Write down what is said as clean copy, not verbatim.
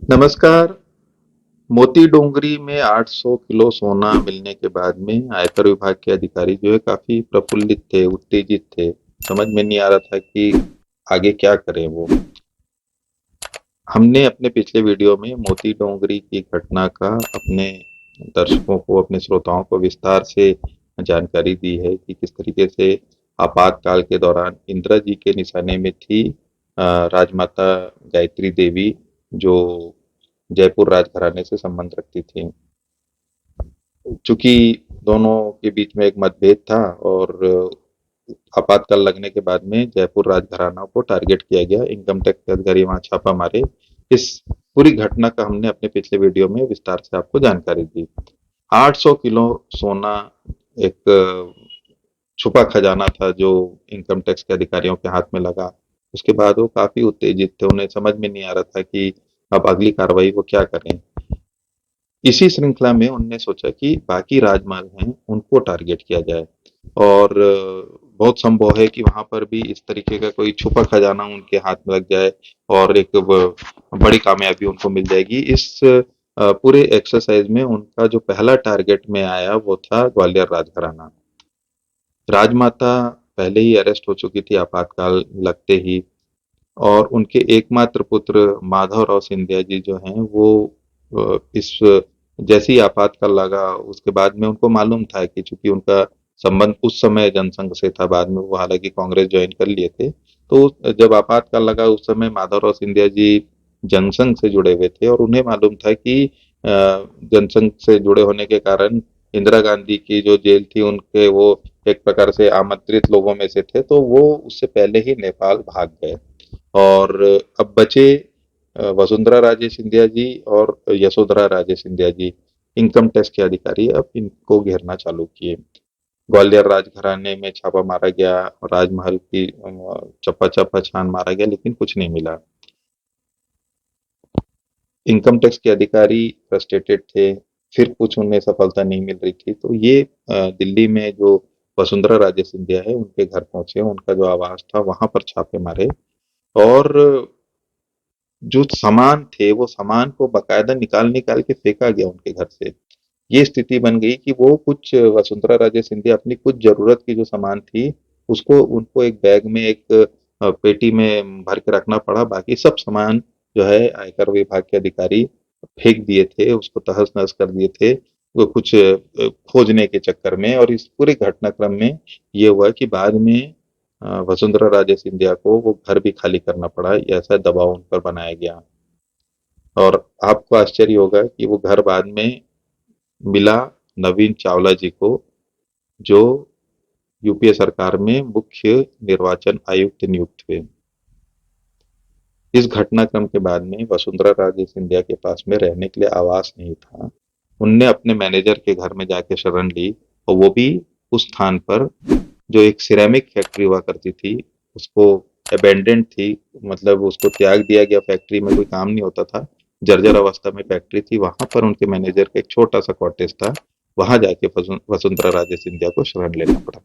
नमस्कार। मोती डोंगरी में 800 किलो सोना मिलने के बाद में आयकर विभाग के अधिकारी जो है काफी प्रफुल्लित थे, उत्तेजित थे। समझ में नहीं आ रहा था कि आगे क्या करें वो। हमने अपने पिछले वीडियो में मोती डोंगरी की घटना का अपने दर्शकों को, अपने श्रोताओं को विस्तार से जानकारी दी है कि किस तरीके से आपातकाल के दौरान इंदिरा जी के निशाने में थी राजमाता गायत्री देवी, जो जयपुर राजघराने से संबंध रखती थी। चूंकि दोनों के बीच में एक मतभेद था और आपातकाल लगने के बाद में जयपुर राजघराना को टारगेट किया गया, इनकम टैक्स के अधिकारी वहां छापा मारे। इस पूरी घटना का हमने अपने पिछले वीडियो में विस्तार से आपको जानकारी दी। 800 किलो सोना एक छुपा खजाना था जो इनकम टैक्स के अधिकारियों के हाथ में लगा। उसके बाद वो काफी उत्तेजित थे, उन्हें समझ में नहीं आ रहा था कि अब अगली कार्रवाई वो क्या करें। इसी श्रृंखला में उनने सोचा कि बाकी राजमार्ग हैं उनको टारगेट किया जाए और बहुत संभव है कि वहां पर भी इस तरीके का कोई छुपा खजाना उनके हाथ में लग जाए और एक बड़ी कामयाबी उनको मिल जाएगी। इस पूरे एक्सरसाइज में उनका जो पहला टारगेट में आया वो था ग्वालियर राजघराना। राजमाता पहले ही अरेस्ट हो चुकी थी आपातकाल लगते ही, और उनके एकमात्र पुत्र माधवराव सिंधिया जी जो हैं वो इस जैसे ही आपातकाल लगा उसके बाद में उनको मालूम था कि चूंकि उनका संबंध उस समय जनसंघ से था, बाद में वो हालांकि कांग्रेस ज्वाइन कर लिए थे, तो जब आपातकाल लगा उस समय माधवराव सिंधिया जी जनसंघ से जुड़े हुए थे और उन्हें मालूम था कि जनसंघ से जुड़े होने के कारण इंदिरा गांधी की जो जेल थी उनके वो एक प्रकार से आमंत्रित लोगों में से थे, तो वो उससे पहले ही नेपाल भाग गए। और अब बचे वसुंधरा राजे सिंधिया जी और यशोधरा राजे सिंधिया जी, इनकम टैक्स के अधिकारी अब इनको घेरना चालू किए। ग्वालियर राजघराने में छापा मारा गया, राजमहल की चप्पा चप्पा छान मारा गया, लेकिन कुछ नहीं मिला। इनकम टैक्स के अधिकारी फ्रस्ट्रेटेड थे, फिर कुछ उन्हें सफलता नहीं मिल रही थी, तो ये दिल्ली में जो वसुंधरा राजे सिंधिया है उनके घर पहुंचे, उनका जो आवास था वहां पर छापे मारे और जो सामान थे वो सामान को बकायदा निकाल निकाल के फेंका गया उनके घर से। ये स्थिति बन गई कि वो कुछ वसुंधरा राजे सिंधिया अपनी कुछ जरूरत की जो सामान थी उसको उनको एक बैग में एक पेटी में भर के रखना पड़ा, बाकी सब सामान जो है आयकर विभाग के अधिकारी फेंक दिए थे, उसको तहस नहस कर दिए थे वो कुछ खोजने के चक्कर में। और इस पूरे घटनाक्रम में ये हुआ कि बाद में वसुंधरा राजे सिंधिया को वो घर भी खाली करना पड़ा, ऐसा दबाव उन पर बनाया गया। और आपको आश्चर्य होगा कि वो घर बाद में मिला नवीन चावला जी को, जो यूपीए सरकार में मुख्य निर्वाचन आयुक्त नियुक्त हुए। इस घटनाक्रम के बाद में वसुंधरा राजे सिंधिया के पास में रहने के लिए आवास नहीं था। उनने अपने मैनेजर के घर में जाके शरण ली, और वो भी उस स्थान पर जो एक सिरेमिक फैक्ट्री हुआ करती थी, उसको अबेंडेंड थी, मतलब उसको त्याग दिया गया, फैक्ट्री में कोई काम नहीं होता था, जर्जर अवस्था में फैक्ट्री थी, वहां पर उनके मैनेजर का एक छोटा सा कॉटेज था, वहां जाके वसुंधरा राजे सिंधिया को शरण लेना पड़ा।